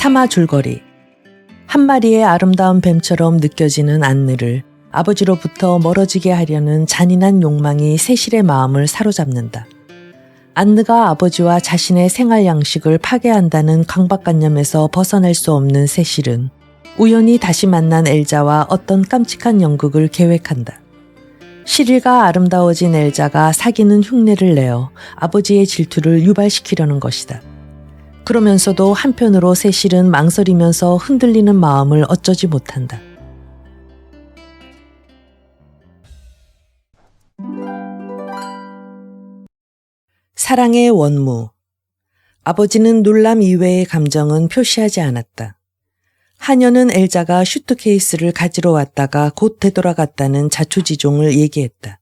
사마 줄거리. 한 마리의 아름다운 뱀처럼 느껴지는 안느를 아버지로부터 멀어지게 하려는 잔인한 욕망이 세실의 마음을 사로잡는다. 안느가 아버지와 자신의 생활 양식을 파괴한다는 강박관념에서 벗어날 수 없는 세실은 우연히 다시 만난 엘자와 어떤 깜찍한 연극을 계획한다. 시릴과 아름다워진 엘자가 사귀는 흉내를 내어 아버지의 질투를 유발시키려는 것이다. 그러면서도 한편으로 세실은 망설이면서 흔들리는 마음을 어쩌지 못한다. 사랑의 원무. 아버지는 놀람 이외의 감정은 표시하지 않았다. 하녀는 엘자가 슈트케이스를 가지러 왔다가 곧 되돌아갔다는 자초지종을 얘기했다.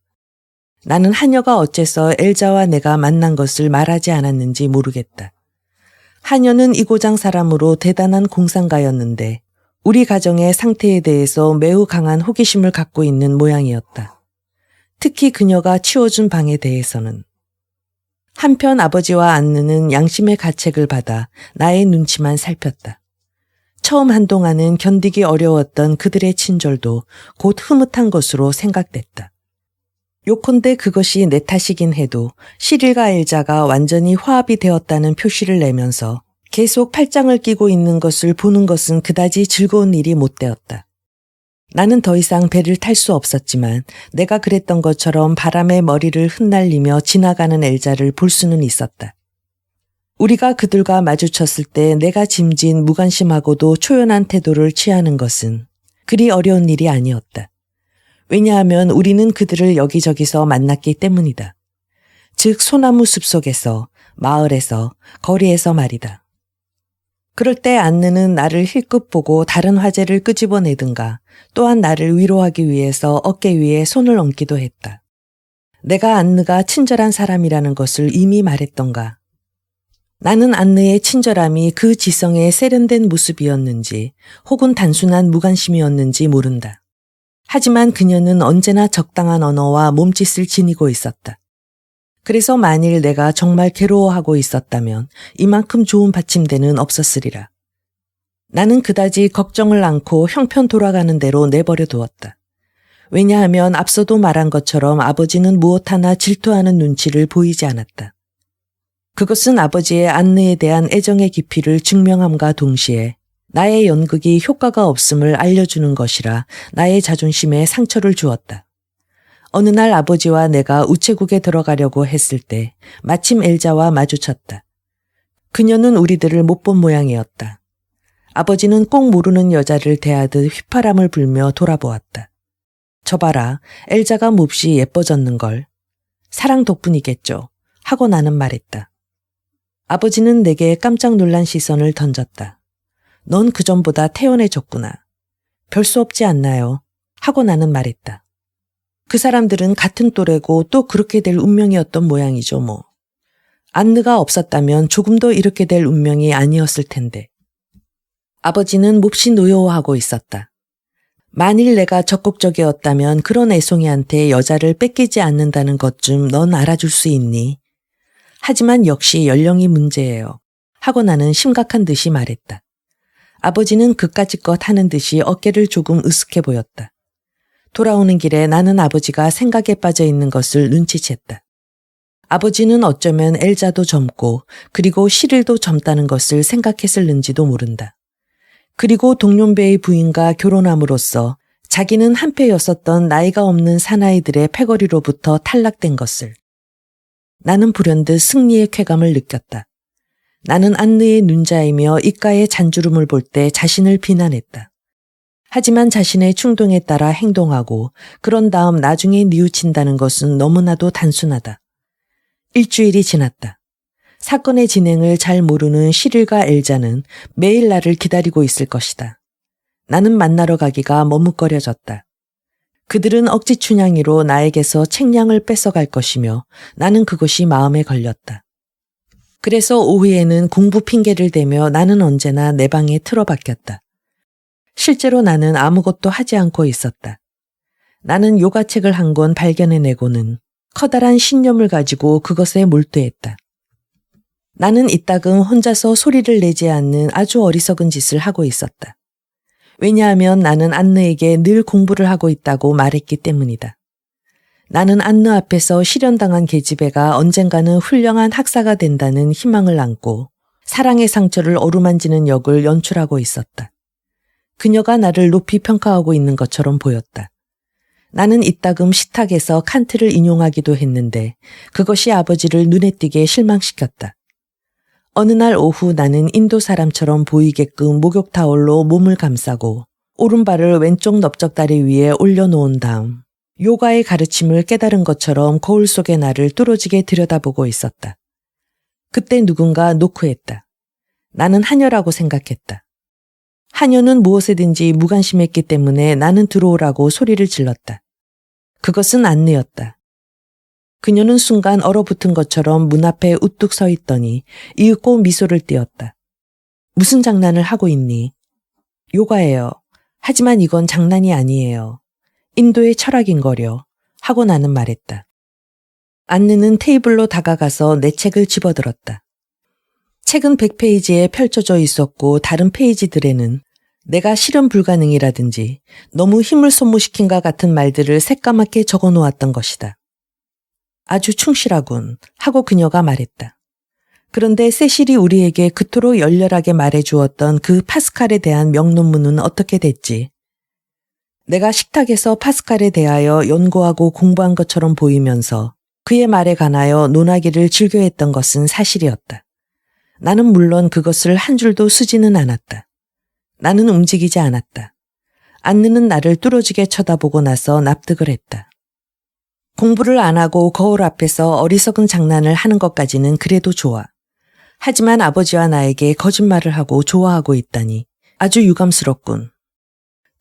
나는 하녀가 어째서 엘자와 내가 만난 것을 말하지 않았는지 모르겠다. 하녀는 이고장 사람으로 대단한 공상가였는데 우리 가정의 상태에 대해서 매우 강한 호기심을 갖고 있는 모양이었다. 특히 그녀가 치워준 방에 대해서는. 한편 아버지와 안느는 양심의 가책을 받아 나의 눈치만 살폈다. 처음 한동안은 견디기 어려웠던 그들의 친절도 곧 흐뭇한 것으로 생각됐다. 요컨대 그것이 내 탓이긴 해도 시릴과 엘자가 완전히 화합이 되었다는 표시를 내면서 계속 팔짱을 끼고 있는 것을 보는 것은 그다지 즐거운 일이 못 되었다. 나는 더 이상 배를 탈 수 없었지만 내가 그랬던 것처럼 바람에 머리를 흩날리며 지나가는 엘자를 볼 수는 있었다. 우리가 그들과 마주쳤을 때 내가 짐진 무관심하고도 초연한 태도를 취하는 것은 그리 어려운 일이 아니었다. 왜냐하면 우리는 그들을 여기저기서 만났기 때문이다. 즉 소나무 숲속에서, 마을에서, 거리에서 말이다. 그럴 때 안느는 나를 힐끗 보고 다른 화제를 끄집어내든가 또한 나를 위로하기 위해서 어깨 위에 손을 얹기도 했다. 내가 안느가 친절한 사람이라는 것을 이미 말했던가. 나는 안느의 친절함이 그 지성의 세련된 모습이었는지 혹은 단순한 무관심이었는지 모른다. 하지만 그녀는 언제나 적당한 언어와 몸짓을 지니고 있었다. 그래서 만일 내가 정말 괴로워하고 있었다면 이만큼 좋은 받침대는 없었으리라. 나는 그다지 걱정을 않고 형편 돌아가는 대로 내버려 두었다. 왜냐하면 앞서도 말한 것처럼 아버지는 무엇 하나 질투하는 눈치를 보이지 않았다. 그것은 아버지의 안느에 대한 애정의 깊이를 증명함과 동시에 나의 연극이 효과가 없음을 알려주는 것이라 나의 자존심에 상처를 주었다. 어느 날 아버지와 내가 우체국에 들어가려고 했을 때 마침 엘자와 마주쳤다. 그녀는 우리들을 못 본 모양이었다. 아버지는 꼭 모르는 여자를 대하듯 휘파람을 불며 돌아보았다. 저 봐라, 엘자가 몹시 예뻐졌는걸. 사랑 덕분이겠죠. 하고 나는 말했다. 아버지는 내게 깜짝 놀란 시선을 던졌다. 넌 그전보다 태연해졌구나. 별 수 없지 않나요? 하고 나는 말했다. 그 사람들은 같은 또래고 또 그렇게 될 운명이었던 모양이죠 뭐. 안느가 없었다면 조금 더 이렇게 될 운명이 아니었을 텐데. 아버지는 몹시 노여워하고 있었다. 만일 내가 적극적이었다면 그런 애송이한테 여자를 뺏기지 않는다는 것 좀 넌 알아줄 수 있니? 하지만 역시 연령이 문제예요. 하고 나는 심각한 듯이 말했다. 아버지는 그까짓것 하는 듯이 어깨를 조금 으쓱해 보였다. 돌아오는 길에 나는 아버지가 생각에 빠져 있는 것을 눈치챘다. 아버지는 어쩌면 엘자도 젊고 그리고 시릴도 젊다는 것을 생각했을는지도 모른다. 그리고 동년배의 부인과 결혼함으로써 자기는 한패였었던 나이가 없는 사나이들의 패거리로부터 탈락된 것을. 나는 불현듯 승리의 쾌감을 느꼈다. 나는 안느의 눈자이며 입가의 잔주름을 볼 때 자신을 비난했다. 하지만 자신의 충동에 따라 행동하고 그런 다음 나중에 뉘우친다는 것은 너무나도 단순하다. 일주일이 지났다. 사건의 진행을 잘 모르는 시릴과 엘자는 매일 나를 기다리고 있을 것이다. 나는 만나러 가기가 머뭇거려졌다. 그들은 억지춘향이로 나에게서 책량을 뺏어갈 것이며 나는 그것이 마음에 걸렸다. 그래서 오후에는 공부 핑계를 대며 나는 언제나 내 방에 틀어박혔다. 실제로 나는 아무것도 하지 않고 있었다. 나는 요가책을 한 권 발견해내고는 커다란 신념을 가지고 그것에 몰두했다. 나는 이따금 혼자서 소리를 내지 않는 아주 어리석은 짓을 하고 있었다. 왜냐하면 나는 안느에게 늘 공부를 하고 있다고 말했기 때문이다. 나는 안느 앞에서 실현당한 계집애가 언젠가는 훌륭한 학사가 된다는 희망을 안고 사랑의 상처를 어루만지는 역을 연출하고 있었다. 그녀가 나를 높이 평가하고 있는 것처럼 보였다. 나는 이따금 식탁에서 칸트를 인용하기도 했는데 그것이 아버지를 눈에 띄게 실망시켰다. 어느 날 오후 나는 인도 사람처럼 보이게끔 목욕타올로 몸을 감싸고 오른발을 왼쪽 넓적다리 위에 올려놓은 다음 요가의 가르침을 깨달은 것처럼 거울 속의 나를 뚫어지게 들여다보고 있었다. 그때 누군가 노크했다. 나는 하녀라고 생각했다. 하녀는 무엇에든지 무관심했기 때문에 나는 들어오라고 소리를 질렀다. 그것은 안느였다. 그녀는 순간 얼어붙은 것처럼 문 앞에 우뚝 서 있더니 이윽고 미소를 띄었다. 무슨 장난을 하고 있니? 요가예요. 하지만 이건 장난이 아니에요. 인도의 철학인거려. 하고 나는 말했다. 안느는 테이블로 다가가서 내 책을 집어들었다. 책은 100페이지에 펼쳐져 있었고 다른 페이지들에는 내가 실현 불가능이라든지 너무 힘을 소모시킨 것 같은 말들을 새까맣게 적어 놓았던 것이다. 아주 충실하군 하고 그녀가 말했다. 그런데 세실이 우리에게 그토록 열렬하게 말해주었던 그 파스칼에 대한 명논문은 어떻게 됐지? 내가 식탁에서 파스칼에 대하여 연구하고 공부한 것처럼 보이면서 그의 말에 관하여 논하기를 즐겨했던 것은 사실이었다. 나는 물론 그것을 한 줄도 쓰지는 않았다. 나는 움직이지 않았다. 안느는 나를 뚫어지게 쳐다보고 나서 납득을 했다. 공부를 안 하고 거울 앞에서 어리석은 장난을 하는 것까지는 그래도 좋아. 하지만 아버지와 나에게 거짓말을 하고 좋아하고 있다니 아주 유감스럽군.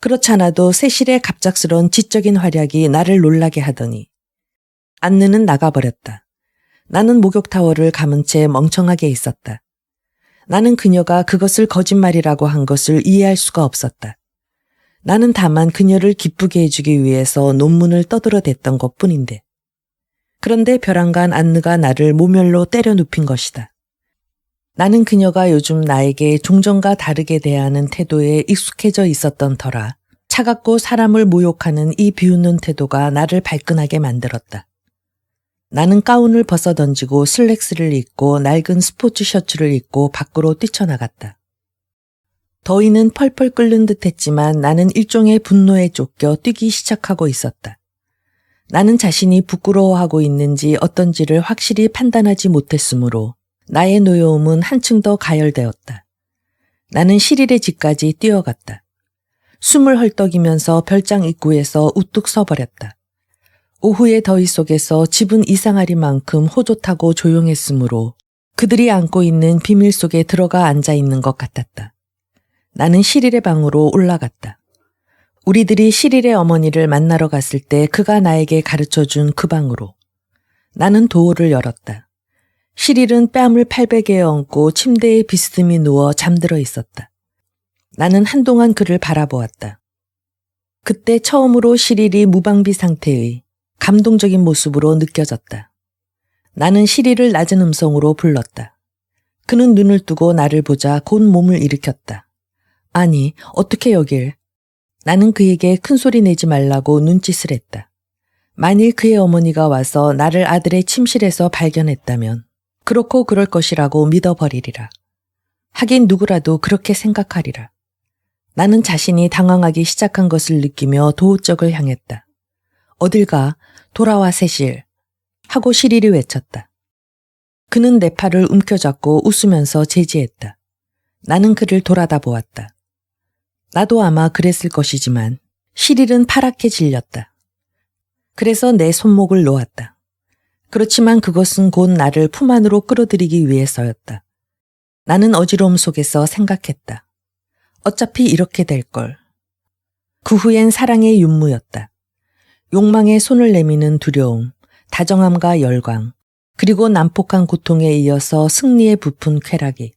그렇잖아도 세실의 갑작스런 지적인 활약이 나를 놀라게 하더니 안느는 나가버렸다. 나는 목욕타월을 감은 채 멍청하게 있었다. 나는 그녀가 그것을 거짓말이라고 한 것을 이해할 수가 없었다. 나는 다만 그녀를 기쁘게 해주기 위해서 논문을 떠들어댔던 것뿐인데. 그런데 벼랑간 안느가 나를 모멸로 때려 눕힌 것이다. 나는 그녀가 요즘 나에게 종전과 다르게 대하는 태도에 익숙해져 있었던 터라 차갑고 사람을 모욕하는 이 비웃는 태도가 나를 발끈하게 만들었다. 나는 가운을 벗어던지고 슬랙스를 입고 낡은 스포츠 셔츠를 입고 밖으로 뛰쳐나갔다. 더위는 펄펄 끓는 듯 했지만 나는 일종의 분노에 쫓겨 뛰기 시작하고 있었다. 나는 자신이 부끄러워하고 있는지 어떤지를 확실히 판단하지 못했으므로 나의 노여움은 한층 더 가열되었다. 나는 시릴의 집까지 뛰어갔다. 숨을 헐떡이면서 별장 입구에서 우뚝 서버렸다. 오후의 더위 속에서 집은 이상하리만큼 호젓하고 조용했으므로 그들이 안고 있는 비밀 속에 들어가 앉아 있는 것 같았다. 나는 시릴의 방으로 올라갔다. 우리들이 시릴의 어머니를 만나러 갔을 때 그가 나에게 가르쳐준 그 방으로. 나는 도어를 열었다. 시릴은 뺨을 팔베개에 얹고 침대에 비스듬히 누워 잠들어 있었다. 나는 한동안 그를 바라보았다. 그때 처음으로 시릴이 무방비 상태의 감동적인 모습으로 느껴졌다. 나는 시릴을 낮은 음성으로 불렀다. 그는 눈을 뜨고 나를 보자 곧 몸을 일으켰다. 아니, 어떻게 여길? 나는 그에게 큰 소리 내지 말라고 눈짓을 했다. 만일 그의 어머니가 와서 나를 아들의 침실에서 발견했다면 그렇고 그럴 것이라고 믿어버리리라. 하긴 누구라도 그렇게 생각하리라. 나는 자신이 당황하기 시작한 것을 느끼며 도우쪽을 향했다. 어딜 가? 돌아와 세실. 하고 시릴이 외쳤다. 그는 내 팔을 움켜잡고 웃으면서 제지했다. 나는 그를 돌아다 보았다. 나도 아마 그랬을 것이지만 시릴은 파랗게 질렸다. 그래서 내 손목을 놓았다. 그렇지만 그것은 곧 나를 품 안으로 끌어들이기 위해서였다. 나는 어지러움 속에서 생각했다. 어차피 이렇게 될 걸. 그 후엔 사랑의 윤무였다. 욕망에 손을 내미는 두려움, 다정함과 열광, 그리고 난폭한 고통에 이어서 승리에 부푼 쾌락이.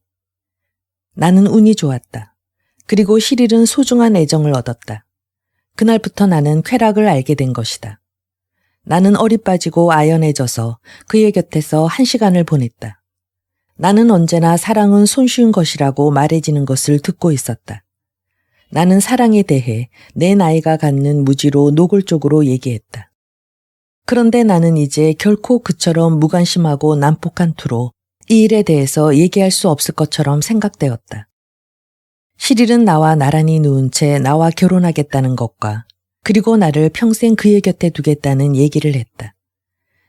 나는 운이 좋았다. 그리고 시릴은 소중한 애정을 얻었다. 그날부터 나는 쾌락을 알게 된 것이다. 나는 어리 빠지고 아연해져서 그의 곁에서 1시간을 보냈다. 나는 언제나 사랑은 손쉬운 것이라고 말해지는 것을 듣고 있었다. 나는 사랑에 대해 내 나이가 갖는 무지로 노골적으로 얘기했다. 그런데 나는 이제 결코 그처럼 무관심하고 난폭한 투로 이 일에 대해서 얘기할 수 없을 것처럼 생각되었다. 시릴은 나와 나란히 누운 채 나와 결혼하겠다는 것과 그리고 나를 평생 그의 곁에 두겠다는 얘기를 했다.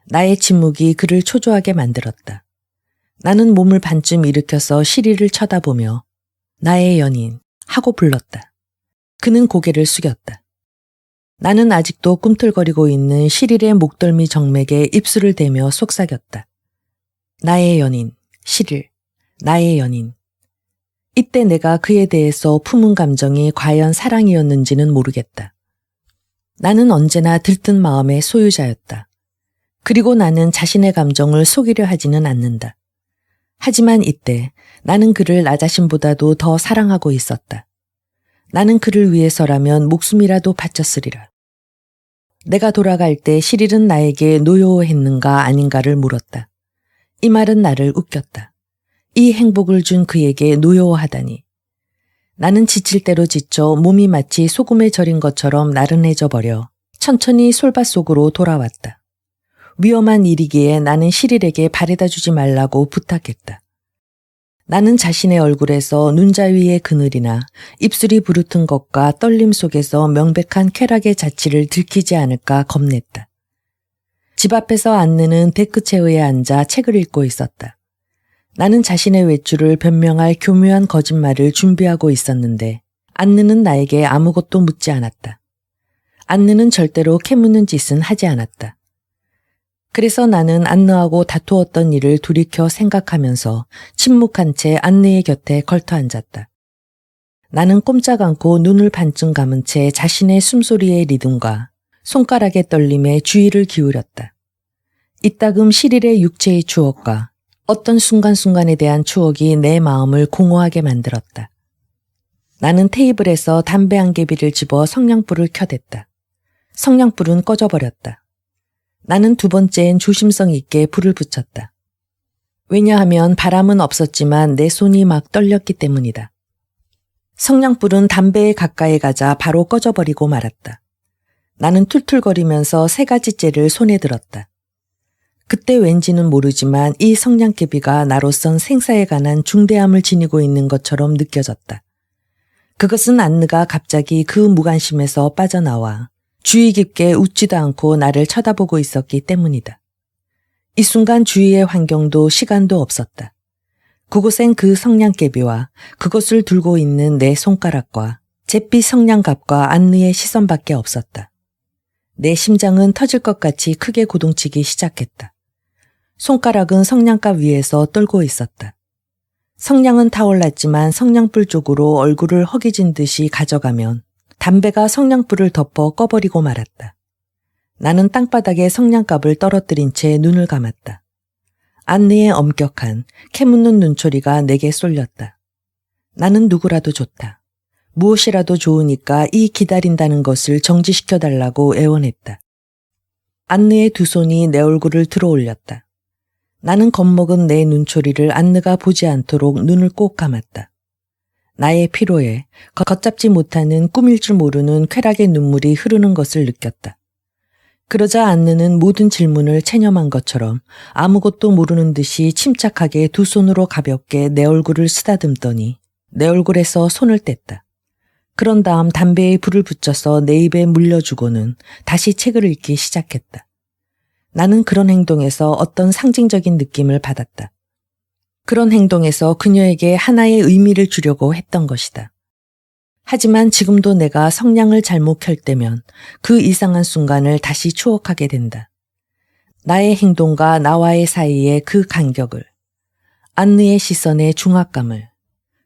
나의 침묵이 그를 초조하게 만들었다. 나는 몸을 반쯤 일으켜서 시릴을 쳐다보며 나의 연인 하고 불렀다. 그는 고개를 숙였다. 나는 아직도 꿈틀거리고 있는 시릴의 목덜미 정맥에 입술을 대며 속삭였다. 나의 연인, 시릴, 나의 연인. 이때 내가 그에 대해서 품은 감정이 과연 사랑이었는지는 모르겠다. 나는 언제나 들뜬 마음의 소유자였다. 그리고 나는 자신의 감정을 속이려 하지는 않는다. 하지만 이때 나는 그를 나 자신보다도 더 사랑하고 있었다. 나는 그를 위해서라면 목숨이라도 바쳤으리라. 내가 돌아갈 때 시릴은 나에게 노여워했는가 아닌가를 물었다. 이 말은 나를 웃겼다. 이 행복을 준 그에게 노여워하다니. 나는 지칠 대로 지쳐 몸이 마치 소금에 절인 것처럼 나른해져 버려 천천히 솔밭 속으로 돌아왔다. 위험한 일이기에 나는 시릴에게 바래다 주지 말라고 부탁했다. 나는 자신의 얼굴에서 눈자 위의 그늘이나 입술이 부르튼 것과 떨림 속에서 명백한 쾌락의 자취를 들키지 않을까 겁냈다. 집 앞에서 안느는 데크체어에 앉아 책을 읽고 있었다. 나는 자신의 외출을 변명할 교묘한 거짓말을 준비하고 있었는데 안느는 나에게 아무것도 묻지 않았다. 안느는 절대로 캐묻는 짓은 하지 않았다. 그래서 나는 안느하고 다투었던 일을 돌이켜 생각하면서 침묵한 채 안느의 곁에 걸터 앉았다. 나는 꼼짝 않고 눈을 반쯤 감은 채 자신의 숨소리의 리듬과 손가락의 떨림에 주의를 기울였다. 이따금 시릴의 육체의 추억과 어떤 순간순간에 대한 추억이 내 마음을 공허하게 만들었다. 나는 테이블에서 담배 한 개비를 집어 성냥불을 켜댔다. 성냥불은 꺼져버렸다. 나는 두 번째엔 조심성 있게 불을 붙였다. 왜냐하면 바람은 없었지만 내 손이 막 떨렸기 때문이다. 성냥불은 담배에 가까이 가자 바로 꺼져버리고 말았다. 나는 툴툴거리면서 세 가지째를 손에 들었다. 그때 왠지는 모르지만 이 성냥개비가 나로선 생사에 관한 중대함을 지니고 있는 것처럼 느껴졌다. 그것은 안느가 갑자기 그 무관심에서 빠져나와 주의 깊게 웃지도 않고 나를 쳐다보고 있었기 때문이다. 이 순간 주위의 환경도 시간도 없었다. 그곳엔 그 성냥개비와 그것을 들고 있는 내 손가락과 잿빛 성냥갑과 안느의 시선밖에 없었다. 내 심장은 터질 것 같이 크게 고동치기 시작했다. 손가락은 성냥갑 위에서 떨고 있었다. 성냥은 타올랐지만 성냥불 쪽으로 얼굴을 허기진 듯이 가져가면 담배가 성냥불을 덮어 꺼버리고 말았다. 나는 땅바닥에 성냥갑을 떨어뜨린 채 눈을 감았다. 안느의 엄격한 캐묻는 눈초리가 내게 쏠렸다. 나는 누구라도 좋다. 무엇이라도 좋으니까 이 기다린다는 것을 정지시켜달라고 애원했다. 안느의 두 손이 내 얼굴을 들어올렸다. 나는 겁먹은 내 눈초리를 안느가 보지 않도록 눈을 꼭 감았다. 나의 피로에 걷잡지 못하는 꿈일 줄 모르는 쾌락의 눈물이 흐르는 것을 느꼈다. 그러자 안느는 모든 질문을 체념한 것처럼 아무것도 모르는 듯이 침착하게 두 손으로 가볍게 내 얼굴을 쓰다듬더니 내 얼굴에서 손을 뗐다. 그런 다음 담배에 불을 붙여서 내 입에 물려주고는 다시 책을 읽기 시작했다. 나는 그런 행동에서 어떤 상징적인 느낌을 받았다. 그런 행동에서 그녀에게 하나의 의미를 주려고 했던 것이다. 하지만 지금도 내가 성냥을 잘못 켤 때면 그 이상한 순간을 다시 추억하게 된다. 나의 행동과 나와의 사이의 그 간격을, 안느의 시선의 중압감을,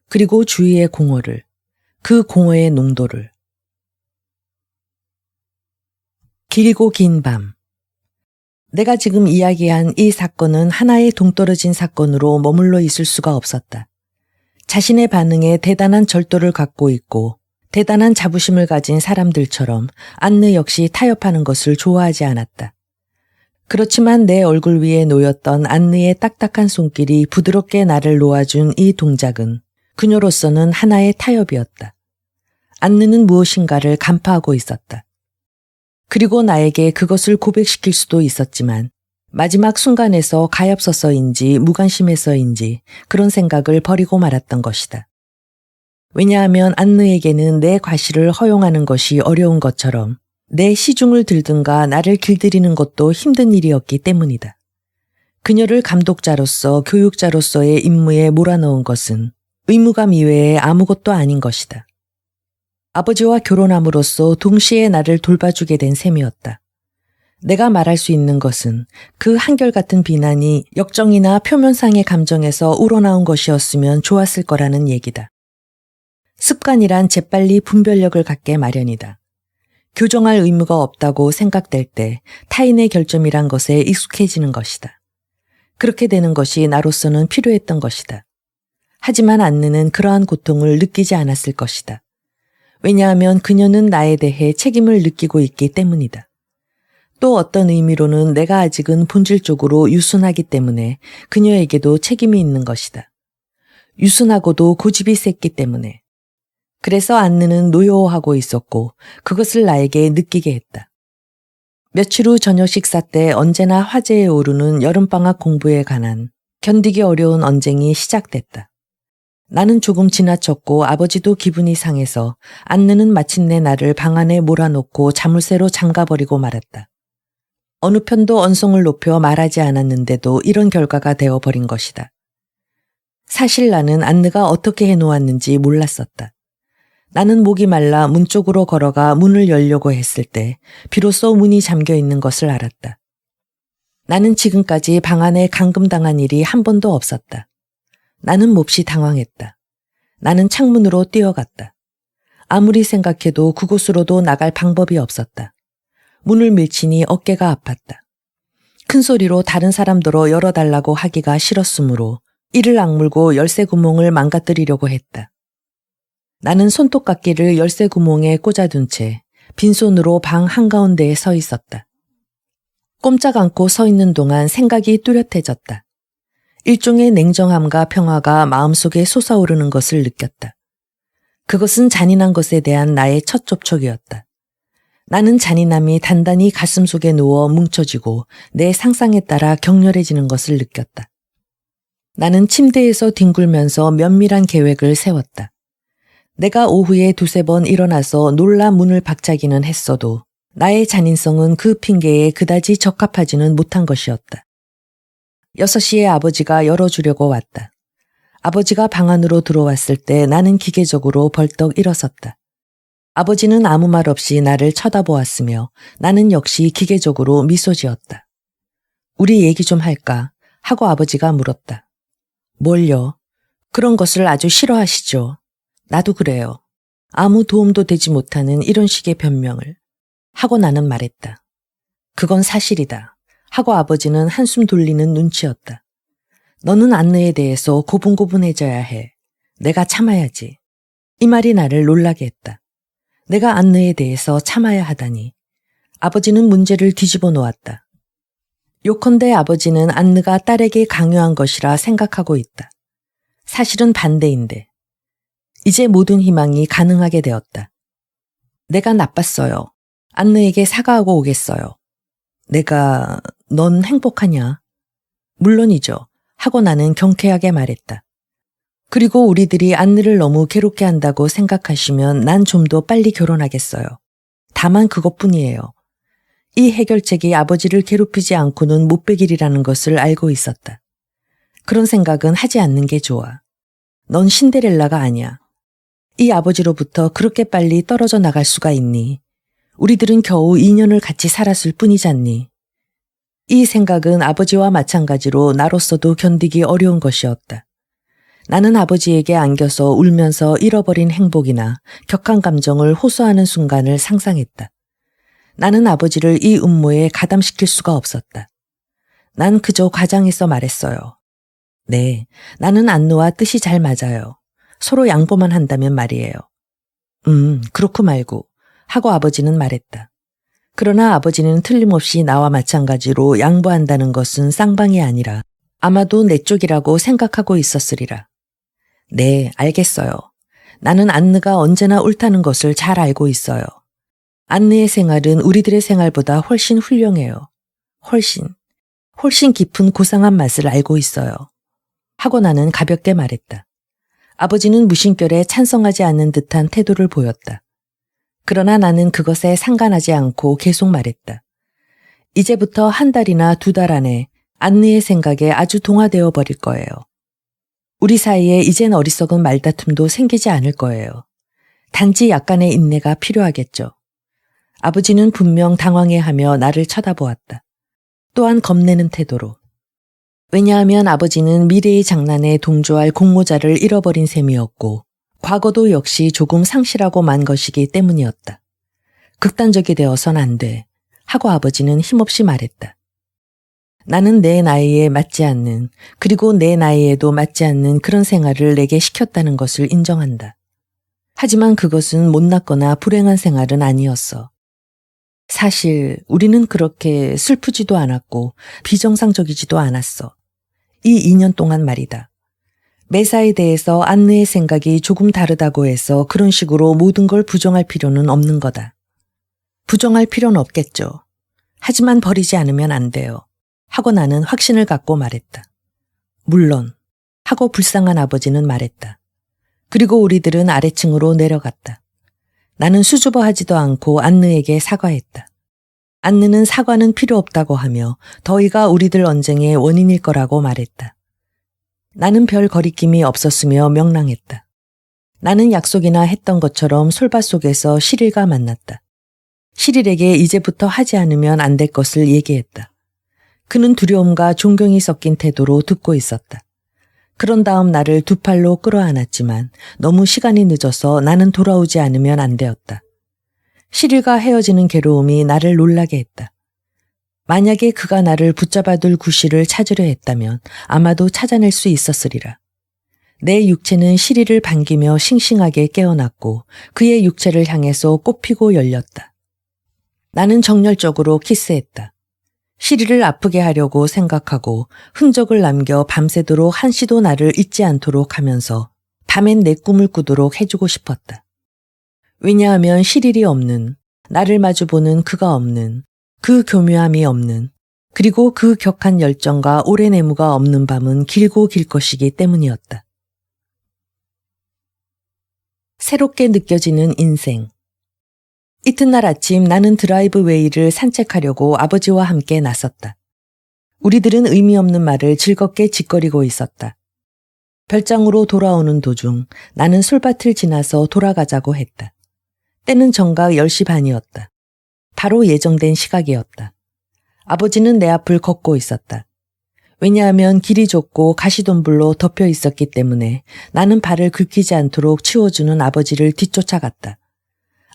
그리고 주위의 공허를, 그 공허의 농도를. 길고 긴 밤. 내가 지금 이야기한 이 사건은 하나의 동떨어진 사건으로 머물러 있을 수가 없었다. 자신의 반응에 대단한 절도를 갖고 있고 대단한 자부심을 가진 사람들처럼 안느 역시 타협하는 것을 좋아하지 않았다. 그렇지만 내 얼굴 위에 놓였던 안느의 딱딱한 손길이 부드럽게 나를 놓아준 이 동작은 그녀로서는 하나의 타협이었다. 안느는 무엇인가를 간파하고 있었다. 그리고 나에게 그것을 고백시킬 수도 있었지만 마지막 순간에서 가엾어서인지 무관심해서인지 그런 생각을 버리고 말았던 것이다. 왜냐하면 안느에게는 내 과시를 허용하는 것이 어려운 것처럼 내 시중을 들든가 나를 길들이는 것도 힘든 일이었기 때문이다. 그녀를 감독자로서 교육자로서의 임무에 몰아넣은 것은 의무감 이외에 아무것도 아닌 것이다. 아버지와 결혼함으로써 동시에 나를 돌봐주게 된 셈이었다. 내가 말할 수 있는 것은 그 한결같은 비난이 역정이나 표면상의 감정에서 우러나온 것이었으면 좋았을 거라는 얘기다. 습관이란 재빨리 분별력을 갖게 마련이다. 교정할 의무가 없다고 생각될 때 타인의 결점이란 것에 익숙해지는 것이다. 그렇게 되는 것이 나로서는 필요했던 것이다. 하지만 안느는 그러한 고통을 느끼지 않았을 것이다. 왜냐하면 그녀는 나에 대해 책임을 느끼고 있기 때문이다. 또 어떤 의미로는 내가 아직은 본질적으로 유순하기 때문에 그녀에게도 책임이 있는 것이다. 유순하고도 고집이 셌기 때문에. 그래서 안느는 노여워하고 있었고 그것을 나에게 느끼게 했다. 며칠 후 저녁 식사 때 언제나 화제에 오르는 여름방학 공부에 관한 견디기 어려운 언쟁이 시작됐다. 나는 조금 지나쳤고 아버지도 기분이 상해서 안느는 마침내 나를 방 안에 몰아놓고 자물쇠로 잠가버리고 말았다. 어느 편도 언성을 높여 말하지 않았는데도 이런 결과가 되어버린 것이다. 사실 나는 안느가 어떻게 해놓았는지 몰랐었다. 나는 목이 말라 문 쪽으로 걸어가 문을 열려고 했을 때 비로소 문이 잠겨 있는 것을 알았다. 나는 지금까지 방 안에 감금당한 일이 한 번도 없었다. 나는 몹시 당황했다. 나는 창문으로 뛰어갔다. 아무리 생각해도 그곳으로도 나갈 방법이 없었다. 문을 밀치니 어깨가 아팠다. 큰 소리로 다른 사람들로 열어달라고 하기가 싫었으므로 이를 악물고 열쇠 구멍을 망가뜨리려고 했다. 나는 손톱깎이를 열쇠 구멍에 꽂아둔 채 빈손으로 방 한가운데에 서 있었다. 꼼짝 않고 서 있는 동안 생각이 뚜렷해졌다. 일종의 냉정함과 평화가 마음속에 솟아오르는 것을 느꼈다. 그것은 잔인한 것에 대한 나의 첫 접촉이었다. 나는 잔인함이 단단히 가슴속에 누워 뭉쳐지고 내 상상에 따라 격렬해지는 것을 느꼈다. 나는 침대에서 뒹굴면서 면밀한 계획을 세웠다. 내가 오후에 두세 번 일어나서 놀라 문을 박차기는 했어도 나의 잔인성은 그 핑계에 그다지 적합하지는 못한 것이었다. 6시에 아버지가 열어주려고 왔다. 아버지가 방 안으로 들어왔을 때 나는 기계적으로 벌떡 일어섰다. 아버지는 아무 말 없이 나를 쳐다보았으며 나는 역시 기계적으로 미소 지었다. 우리 얘기 좀 할까? 하고 아버지가 물었다. 뭘요? 그런 것을 아주 싫어하시죠? 나도 그래요. 아무 도움도 되지 못하는 이런 식의 변명을. 하고 나는 말했다. 그건 사실이다. 하고 아버지는 한숨 돌리는 눈치였다. 너는 안느에 대해서 고분고분해져야 해. 내가 참아야지. 이 말이 나를 놀라게 했다. 내가 안느에 대해서 참아야 하다니. 아버지는 문제를 뒤집어 놓았다. 요컨대 아버지는 안느가 딸에게 강요한 것이라 생각하고 있다. 사실은 반대인데. 이제 모든 희망이 가능하게 되었다. 내가 나빴어요. 안느에게 사과하고 오겠어요. 넌 행복하냐? 물론이죠. 하고 나는 경쾌하게 말했다. 그리고 우리들이 안느를 너무 괴롭게 한다고 생각하시면 난 좀 더 빨리 결혼하겠어요. 다만 그것뿐이에요. 이 해결책이 아버지를 괴롭히지 않고는 못 베길이라는 것을 알고 있었다. 그런 생각은 하지 않는 게 좋아. 넌 신데렐라가 아니야. 이 아버지로부터 그렇게 빨리 떨어져 나갈 수가 있니? 우리들은 겨우 2년을 같이 살았을 뿐이잖니. 이 생각은 아버지와 마찬가지로 나로서도 견디기 어려운 것이었다. 나는 아버지에게 안겨서 울면서 잃어버린 행복이나 격한 감정을 호소하는 순간을 상상했다. 나는 아버지를 이 음모에 가담시킬 수가 없었다. 난 그저 과장해서 말했어요. 네, 나는 안느와 뜻이 잘 맞아요. 서로 양보만 한다면 말이에요. 그렇고 말고 하고 아버지는 말했다. 그러나 아버지는 틀림없이 나와 마찬가지로 양보한다는 것은 쌍방이 아니라 아마도 내 쪽이라고 생각하고 있었으리라. 네, 알겠어요. 나는 안느가 언제나 옳다는 것을 잘 알고 있어요. 안느의 생활은 우리들의 생활보다 훨씬 훌륭해요. 훨씬 깊은 고상한 맛을 알고 있어요. 하고 나는 가볍게 말했다. 아버지는 무심결에 찬성하지 않는 듯한 태도를 보였다. 그러나 나는 그것에 상관하지 않고 계속 말했다. 이제부터 한 달이나 두 달 안에 안느의 생각에 아주 동화되어 버릴 거예요. 우리 사이에 이젠 어리석은 말다툼도 생기지 않을 거예요. 단지 약간의 인내가 필요하겠죠. 아버지는 분명 당황해하며 나를 쳐다보았다. 또한 겁내는 태도로. 왜냐하면 아버지는 미래의 장난에 동조할 공모자를 잃어버린 셈이었고 과거도 역시 조금 상실하고 만 것이기 때문이었다. 극단적이 되어선 안 돼. 하고 아버지는 힘없이 말했다. 나는 내 나이에 맞지 않는, 그리고 내 나이에도 맞지 않는 그런 생활을 내게 시켰다는 것을 인정한다. 하지만 그것은 못났거나 불행한 생활은 아니었어. 사실 우리는 그렇게 슬프지도 않았고 비정상적이지도 않았어. 이 2년 동안 말이다. 매사에 대해서 안느의 생각이 조금 다르다고 해서 그런 식으로 모든 걸 부정할 필요는 없는 거다. 부정할 필요는 없겠죠. 하지만 버리지 않으면 안 돼요. 하고 나는 확신을 갖고 말했다. 물론. 하고 불쌍한 아버지는 말했다. 그리고 우리들은 아래층으로 내려갔다. 나는 수줍어하지도 않고 안느에게 사과했다. 안느는 사과는 필요 없다고 하며 더위가 우리들 언쟁의 원인일 거라고 말했다. 나는 별 거리낌이 없었으며 명랑했다. 나는 약속이나 했던 것처럼 솔밭 속에서 시릴과 만났다. 시릴에게 이제부터 하지 않으면 안 될 것을 얘기했다. 그는 두려움과 존경이 섞인 태도로 듣고 있었다. 그런 다음 나를 두 팔로 끌어안았지만 너무 시간이 늦어서 나는 돌아오지 않으면 안 되었다. 시릴과 헤어지는 괴로움이 나를 놀라게 했다. 만약에 그가 나를 붙잡아둘 구실을 찾으려 했다면 아마도 찾아낼 수 있었으리라. 내 육체는 시리를 반기며 싱싱하게 깨어났고 그의 육체를 향해서 꽃피고 열렸다. 나는 정열적으로 키스했다. 시리를 아프게 하려고 생각하고 흔적을 남겨 밤새도록 한시도 나를 잊지 않도록 하면서 밤엔 내 꿈을 꾸도록 해주고 싶었다. 왜냐하면 시릴이 없는, 나를 마주보는 그가 없는, 그 교묘함이 없는, 그리고 그 격한 열정과 오래 내무가 없는 밤은 길고 길 것이기 때문이었다. 새롭게 느껴지는 인생. 이튿날 아침 나는 드라이브웨이를 산책하려고 아버지와 함께 나섰다. 우리들은 의미 없는 말을 즐겁게 짓거리고 있었다. 별장으로 돌아오는 도중 나는 솔밭을 지나서 돌아가자고 했다. 때는 정각 10시 반이었다. 바로 예정된 시각이었다. 아버지는 내 앞을 걷고 있었다. 왜냐하면 길이 좁고 가시덤불로 덮여 있었기 때문에 나는 발을 긁히지 않도록 치워주는 아버지를 뒤쫓아갔다.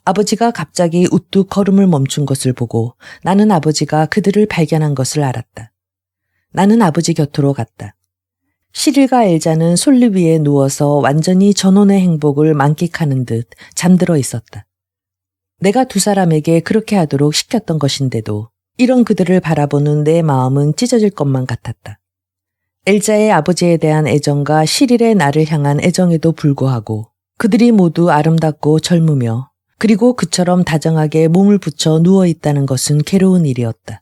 아버지가 갑자기 우뚝 걸음을 멈춘 것을 보고 나는 아버지가 그들을 발견한 것을 알았다. 나는 아버지 곁으로 갔다. 시릴과 엘자는 솔잎 위에 누워서 완전히 전원의 행복을 만끽하는 듯 잠들어 있었다. 내가 두 사람에게 그렇게 하도록 시켰던 것인데도 이런 그들을 바라보는 내 마음은 찢어질 것만 같았다. 엘자의 아버지에 대한 애정과 시릴의 나를 향한 애정에도 불구하고 그들이 모두 아름답고 젊으며 그리고 그처럼 다정하게 몸을 붙여 누워있다는 것은 괴로운 일이었다.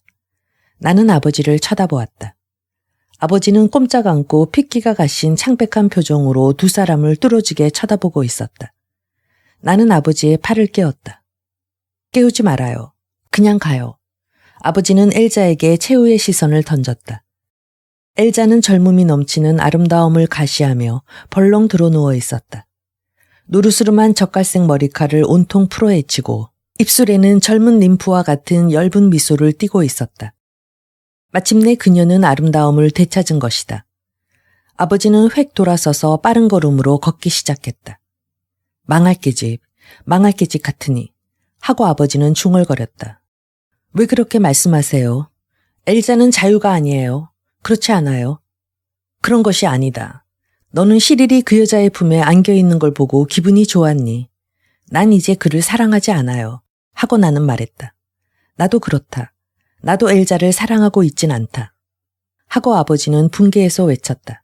나는 아버지를 쳐다보았다. 아버지는 꼼짝 않고 핏기가 가신 창백한 표정으로 두 사람을 뚫어지게 쳐다보고 있었다. 나는 아버지의 팔을 깨웠다. 깨우지 말아요. 그냥 가요. 아버지는 엘자에게 최후의 시선을 던졌다. 엘자는 젊음이 넘치는 아름다움을 가시하며 벌렁 드러누워 있었다. 노르스름한 젓갈색 머리칼을 온통 풀어헤치고 입술에는 젊은 림프와 같은 엷은 미소를 띠고 있었다. 마침내 그녀는 아름다움을 되찾은 것이다. 아버지는 획 돌아서서 빠른 걸음으로 걷기 시작했다. 망할 계집 같으니 하고 아버지는 중얼거렸다. 왜 그렇게 말씀하세요? 엘자는 자유가 아니에요. 그렇지 않아요? 그런 것이 아니다. 너는 시릴이 그 여자의 품에 안겨있는 걸 보고 기분이 좋았니? 난 이제 그를 사랑하지 않아요. 하고 나는 말했다. 나도 그렇다. 나도 엘자를 사랑하고 있진 않다. 하고 아버지는 분개해서 외쳤다.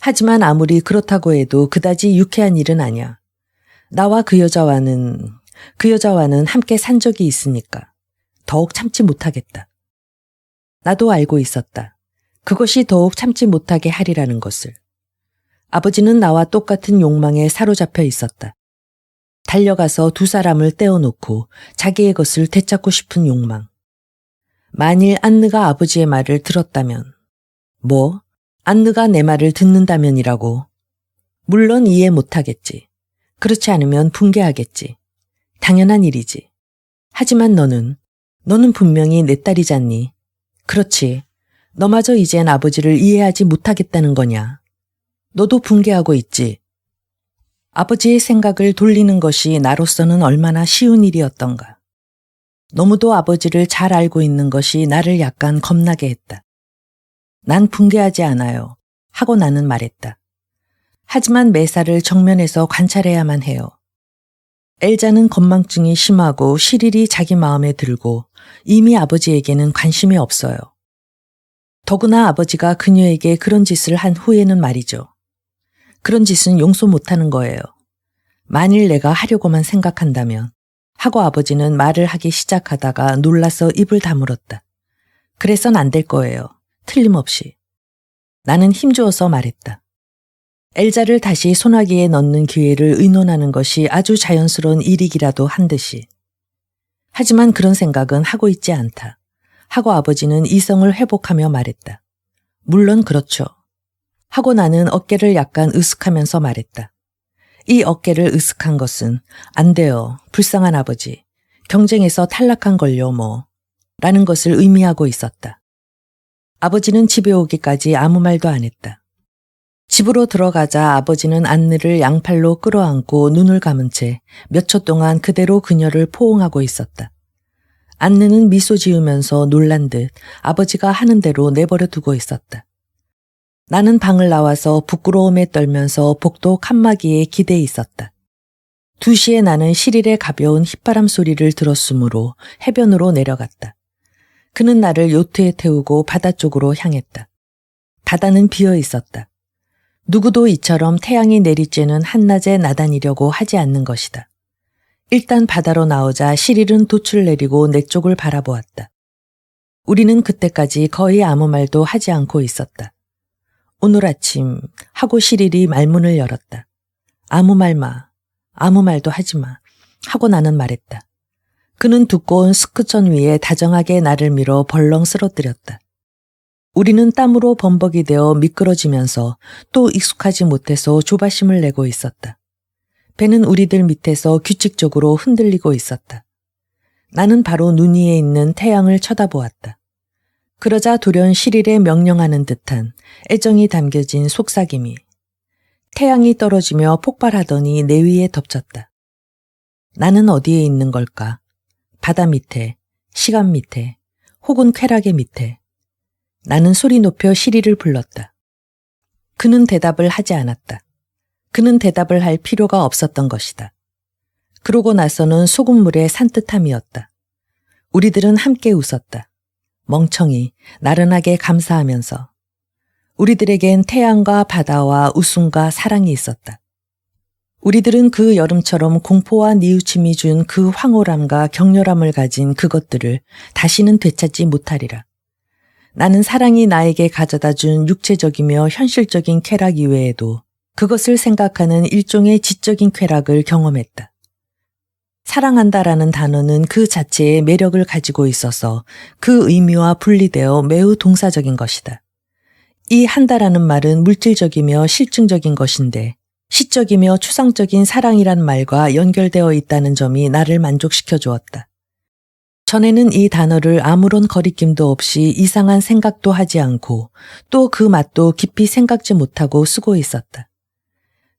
하지만 아무리 그렇다고 해도 그다지 유쾌한 일은 아니야. 나와 그 여자와는 함께 산 적이 있으니까 더욱 참지 못하겠다. 나도 알고 있었다. 그것이 더욱 참지 못하게 하리라는 것을. 아버지는 나와 똑같은 욕망에 사로잡혀 있었다. 달려가서 두 사람을 떼어놓고 자기의 것을 되찾고 싶은 욕망. 만일 안느가 아버지의 말을 들었다면, 뭐, 안느가 내 말을 듣는다면이라고. 물론 이해 못하겠지. 그렇지 않으면 분개하겠지. 당연한 일이지. 하지만 너는 분명히 내 딸이잖니. 그렇지. 너마저 이젠 아버지를 이해하지 못하겠다는 거냐. 너도 분개하고 있지. 아버지의 생각을 돌리는 것이 나로서는 얼마나 쉬운 일이었던가. 너무도 아버지를 잘 알고 있는 것이 나를 약간 겁나게 했다. 난 분개하지 않아요. 하고 나는 말했다. 하지만 매사를 정면에서 관찰해야만 해요. 엘자는 건망증이 심하고 시릴이 자기 마음에 들고 이미 아버지에게는 관심이 없어요. 더구나 아버지가 그녀에게 그런 짓을 한 후에는 말이죠. 그런 짓은 용서 못하는 거예요. 만일 내가 하려고만 생각한다면 하고 아버지는 말을 하기 시작하다가 놀라서 입을 다물었다. 그래선 안 될 거예요. 틀림없이. 나는 힘주어서 말했다. 엘자를 다시 소나기에 넣는 기회를 의논하는 것이 아주 자연스러운 일이기라도 한 듯이. 하지만 그런 생각은 하고 있지 않다. 하고 아버지는 이성을 회복하며 말했다. 물론 그렇죠. 하고 나는 어깨를 약간 으쓱하면서 말했다. 이 어깨를 으쓱한 것은 안 돼요. 불쌍한 아버지. 경쟁에서 탈락한 걸요 뭐. 라는 것을 의미하고 있었다. 아버지는 집에 오기까지 아무 말도 안 했다. 집으로 들어가자 아버지는 안느를 양팔로 끌어안고 눈을 감은 채 몇 초 동안 그대로 그녀를 포옹하고 있었다. 안느는 미소 지으면서 놀란 듯 아버지가 하는 대로 내버려 두고 있었다. 나는 방을 나와서 부끄러움에 떨면서 복도 칸막이에 기대 있었다. 2시에 나는 시릴의 가벼운 휘바람 소리를 들었으므로 해변으로 내려갔다. 그는 나를 요트에 태우고 바다 쪽으로 향했다. 바다는 비어 있었다. 누구도 이처럼 태양이 내리쬐는 한낮에 나다니려고 하지 않는 것이다. 일단 바다로 나오자 시릴은 돛을 내리고 내 쪽을 바라보았다. 우리는 그때까지 거의 아무 말도 하지 않고 있었다. 오늘 아침 하고 시릴이 말문을 열었다. 아무 말 마. 아무 말도 하지 마. 하고 나는 말했다. 그는 두꺼운 스크천 위에 다정하게 나를 밀어 벌렁 쓰러뜨렸다. 우리는 땀으로 범벅이 되어 미끄러지면서 또 익숙하지 못해서 조바심을 내고 있었다. 배는 우리들 밑에서 규칙적으로 흔들리고 있었다. 나는 바로 눈 위에 있는 태양을 쳐다보았다. 그러자 돌연 시릴에 명령하는 듯한 애정이 담겨진 속삭임이 태양이 떨어지며 폭발하더니 내 위에 덮쳤다. 나는 어디에 있는 걸까? 바다 밑에, 시간 밑에, 혹은 쾌락의 밑에. 나는 소리 높여 시리를 불렀다. 그는 대답을 하지 않았다. 그는 대답을 할 필요가 없었던 것이다. 그러고 나서는 소금물의 산뜻함이었다. 우리들은 함께 웃었다. 멍청이, 나른하게 감사하면서. 우리들에겐 태양과 바다와 웃음과 사랑이 있었다. 우리들은 그 여름처럼 공포와 뉘우침이 준 그 황홀함과 격렬함을 가진 그것들을 다시는 되찾지 못하리라. 나는 사랑이 나에게 가져다 준 육체적이며 현실적인 쾌락 이외에도 그것을 생각하는 일종의 지적인 쾌락을 경험했다. 사랑한다라는 단어는 그 자체의 매력을 가지고 있어서 그 의미와 분리되어 매우 동사적인 것이다. 이 한다라는 말은 물질적이며 실증적인 것인데 시적이며 추상적인 사랑이란 말과 연결되어 있다는 점이 나를 만족시켜 주었다. 전에는 이 단어를 아무런 거리낌도 없이 이상한 생각도 하지 않고 또 그 맛도 깊이 생각지 못하고 쓰고 있었다.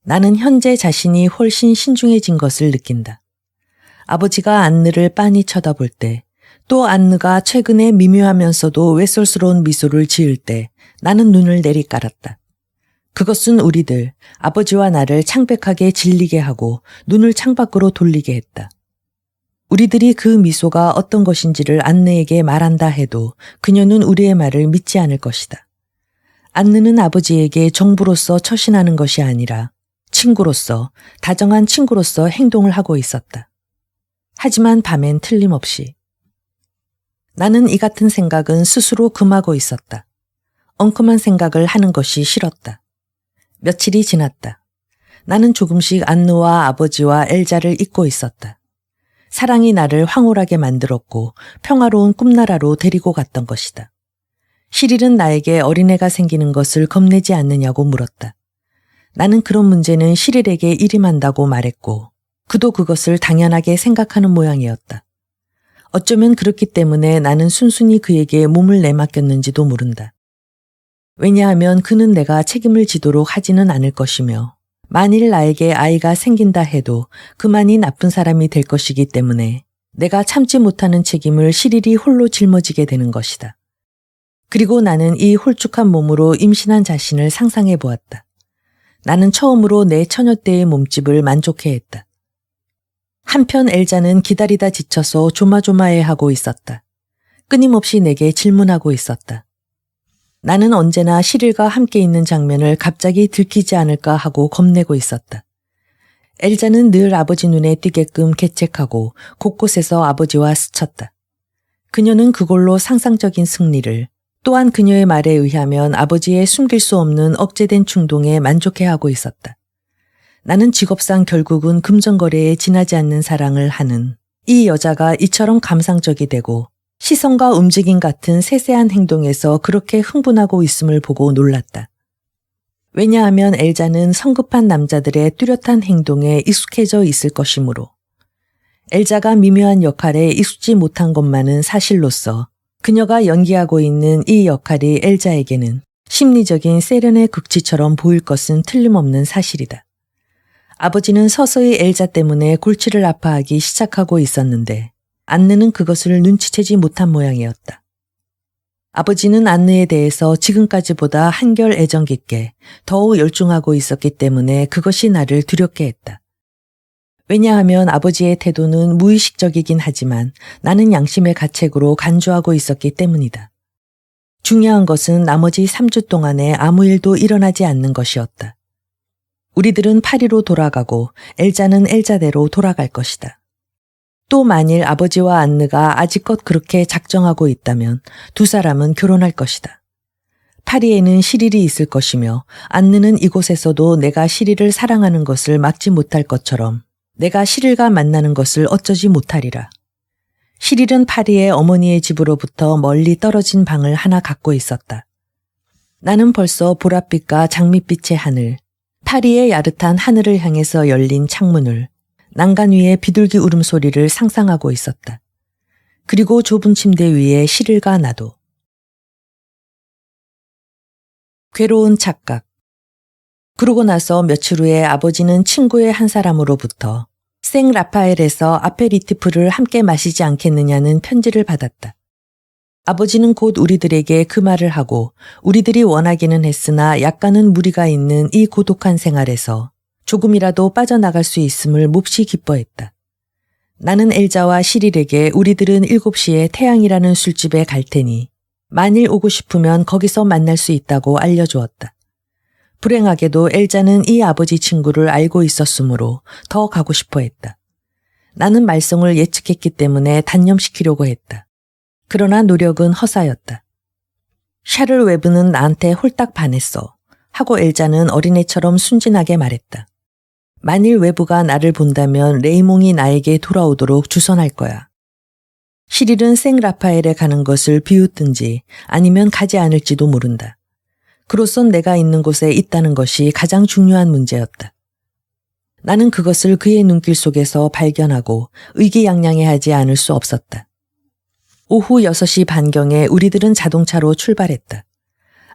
나는 현재 자신이 훨씬 신중해진 것을 느낀다. 아버지가 안느를 빤히 쳐다볼 때, 또 안느가 최근에 미묘하면서도 외솔스러운 미소를 지을 때 나는 눈을 내리깔았다. 그것은 우리들, 아버지와 나를 창백하게 질리게 하고 눈을 창밖으로 돌리게 했다. 우리들이 그 미소가 어떤 것인지를 안느에게 말한다 해도 그녀는 우리의 말을 믿지 않을 것이다. 안느는 아버지에게 정부로서 처신하는 것이 아니라 친구로서, 다정한 친구로서 행동을 하고 있었다. 하지만 밤엔 틀림없이. 나는 이 같은 생각은 스스로 금하고 있었다. 엉큼한 생각을 하는 것이 싫었다. 며칠이 지났다. 나는 조금씩 안느와 아버지와 엘자를 잊고 있었다. 사랑이 나를 황홀하게 만들었고 평화로운 꿈나라로 데리고 갔던 것이다. 시릴은 나에게 어린애가 생기는 것을 겁내지 않느냐고 물었다. 나는 그런 문제는 시릴에게 일임한다고 말했고 그도 그것을 당연하게 생각하는 모양이었다. 어쩌면 그렇기 때문에 나는 순순히 그에게 몸을 내맡겼는지도 모른다. 왜냐하면 그는 내가 책임을 지도록 하지는 않을 것이며 만일 나에게 아이가 생긴다 해도 그만이 나쁜 사람이 될 것이기 때문에 내가 참지 못하는 책임을 시릴이 홀로 짊어지게 되는 것이다. 그리고 나는 이 홀쭉한 몸으로 임신한 자신을 상상해 보았다. 나는 처음으로 내 처녀 때의 몸집을 만족해했다. 한편 엘자는 기다리다 지쳐서 조마조마해하고 있었다. 끊임없이 내게 질문하고 있었다. 나는 언제나 시릴과 함께 있는 장면을 갑자기 들키지 않을까 하고 겁내고 있었다. 엘자는 늘 아버지 눈에 띄게끔 개책하고 곳곳에서 아버지와 스쳤다. 그녀는 그걸로 상상적인 승리를, 또한 그녀의 말에 의하면 아버지의 숨길 수 없는 억제된 충동에 만족해하고 있었다. 나는 직업상 결국은 금전거래에 지나지 않는 사랑을 하는 이 여자가 이처럼 감상적이 되고 시선과 움직임 같은 세세한 행동에서 그렇게 흥분하고 있음을 보고 놀랐다. 왜냐하면 엘자는 성급한 남자들의 뚜렷한 행동에 익숙해져 있을 것이므로. 엘자가 미묘한 역할에 익숙지 못한 것만은 사실로서 그녀가 연기하고 있는 이 역할이 엘자에게는 심리적인 세련의 극치처럼 보일 것은 틀림없는 사실이다. 아버지는 서서히 엘자 때문에 골치를 아파하기 시작하고 있었는데 안느는 그것을 눈치채지 못한 모양이었다. 아버지는 안느에 대해서 지금까지보다 한결 애정 깊게 더욱 열중하고 있었기 때문에 그것이 나를 두렵게 했다. 왜냐하면 아버지의 태도는 무의식적이긴 하지만 나는 양심의 가책으로 간주하고 있었기 때문이다. 중요한 것은 나머지 3주 동안에 아무 일도 일어나지 않는 것이었다. 우리들은 파리로 돌아가고 엘자는 엘자대로 돌아갈 것이다. 또 만일 아버지와 안느가 아직껏 그렇게 작정하고 있다면 두 사람은 결혼할 것이다. 파리에는 시릴이 있을 것이며 안느는 이곳에서도 내가 시릴을 사랑하는 것을 막지 못할 것처럼 내가 시릴과 만나는 것을 어쩌지 못하리라. 시릴은 파리의 어머니의 집으로부터 멀리 떨어진 방을 하나 갖고 있었다. 나는 벌써 보랏빛과 장밋빛의 하늘, 파리의 야릇한 하늘을 향해서 열린 창문을, 난간 위의 비둘기 울음소리를 상상하고 있었다. 그리고 좁은 침대 위에 시릴과 나도. 괴로운 착각. 그러고 나서 며칠 후에 아버지는 친구의 한 사람으로부터 생라파엘에서 아페리티프를 함께 마시지 않겠느냐는 편지를 받았다. 아버지는 곧 우리들에게 그 말을 하고 우리들이 원하기는 했으나 약간은 무리가 있는 이 고독한 생활에서 조금이라도 빠져나갈 수 있음을 몹시 기뻐했다. 나는 엘자와 시릴에게 우리들은 7시에 태양이라는 술집에 갈 테니 만일 오고 싶으면 거기서 만날 수 있다고 알려주었다. 불행하게도 엘자는 이 아버지 친구를 알고 있었으므로 더 가고 싶어 했다. 나는 말썽을 예측했기 때문에 단념시키려고 했다. 그러나 노력은 허사였다. 샤를 웨브는 나한테 홀딱 반했어 하고 엘자는 어린애처럼 순진하게 말했다. 만일 외부가 나를 본다면 레이몽이 나에게 돌아오도록 주선할 거야. 시릴은 생라파엘에 가는 것을 비웃든지 아니면 가지 않을지도 모른다. 그로선 내가 있는 곳에 있다는 것이 가장 중요한 문제였다. 나는 그것을 그의 눈길 속에서 발견하고 의기양양해하지 않을 수 없었다. 오후 6시 반경에 우리들은 자동차로 출발했다.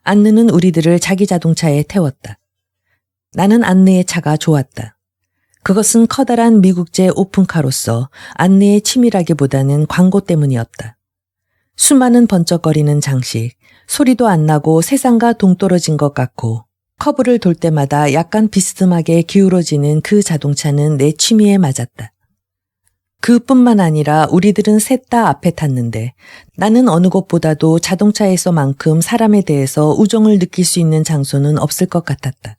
안느는 우리들을 자기 자동차에 태웠다. 나는 안느의 차가 좋았다. 그것은 커다란 미국제 오픈카로서 안느의 치밀하기보다는 광고 때문이었다. 수많은 번쩍거리는 장식, 소리도 안 나고 세상과 동떨어진 것 같고 커브를 돌 때마다 약간 비스듬하게 기울어지는 그 자동차는 내 취미에 맞았다. 그뿐만 아니라 우리들은 셋 다 앞에 탔는데 나는 어느 곳보다도 자동차에서만큼 사람에 대해서 우정을 느낄 수 있는 장소는 없을 것 같았다.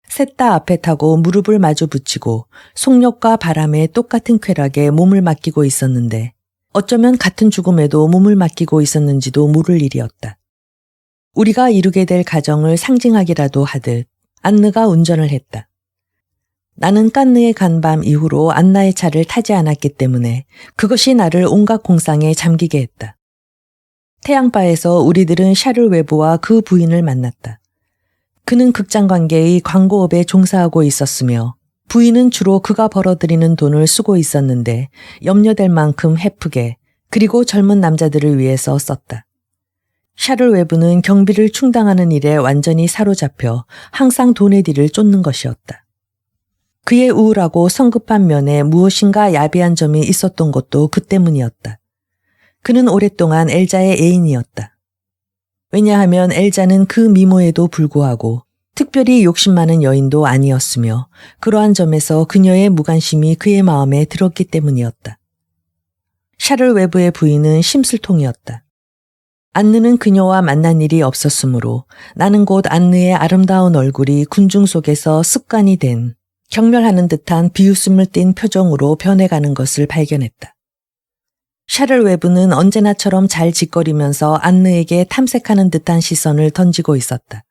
셋 다 앞에 타고 무릎을 마주 붙이고 속력과 바람에 똑같은 쾌락에 몸을 맡기고 있었는데 어쩌면 같은 죽음에도 몸을 맡기고 있었는지도 모를 일이었다. 우리가 이루게 될 가정을 상징하기라도 하듯 안느가 운전을 했다. 나는 깐느에 간 밤 이후로 안나의 차를 타지 않았기 때문에 그것이 나를 온갖 공상에 잠기게 했다. 태양바에서 우리들은 샤를 웨브와 그 부인을 만났다. 그는 극장관계의 광고업에 종사하고 있었으며 부인은 주로 그가 벌어들이는 돈을 쓰고 있었는데 염려될 만큼 헤프게 그리고 젊은 남자들을 위해서 썼다. 샤를 웨브는 경비를 충당하는 일에 완전히 사로잡혀 항상 돈의 뒤를 쫓는 것이었다. 그의 우울하고 성급한 면에 무엇인가 야비한 점이 있었던 것도 그 때문이었다. 그는 오랫동안 엘자의 애인이었다. 왜냐하면 엘자는 그 미모에도 불구하고 특별히 욕심 많은 여인도 아니었으며 그러한 점에서 그녀의 무관심이 그의 마음에 들었기 때문이었다. 샤를 웨브의 부인은 심술통이었다. 안느는 그녀와 만난 일이 없었으므로 나는 곧 안느의 아름다운 얼굴이 군중 속에서 습관이 된 경멸하는 듯한 비웃음을 띤 표정으로 변해가는 것을 발견했다. 샤를 웨브는 언제나처럼 잘 짓거리면서 안느에게 탐색하는 듯한 시선을 던지고 있었다.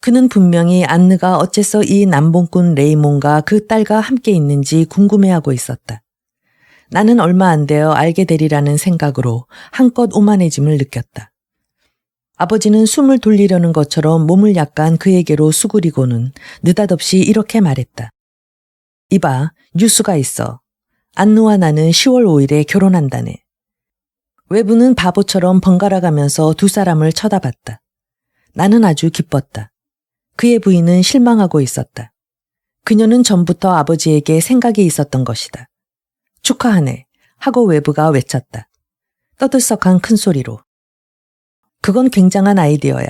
그는 분명히 안느가 어째서 이 남봉꾼 레이몬과 그 딸과 함께 있는지 궁금해하고 있었다. 나는 얼마 안 되어 알게 되리라는 생각으로 한껏 오만해짐을 느꼈다. 아버지는 숨을 돌리려는 것처럼 몸을 약간 그에게로 수그리고는 느닷없이 이렇게 말했다. 이봐, 뉴스가 있어. 안느와 나는 10월 5일에 결혼한다네. 웨브는 바보처럼 번갈아 가면서 두 사람을 쳐다봤다. 나는 아주 기뻤다. 그의 부인은 실망하고 있었다. 그녀는 전부터 아버지에게 생각이 있었던 것이다. 축하하네 하고 웨브가 외쳤다. 떠들썩한 큰 소리로. 그건 굉장한 아이디어야.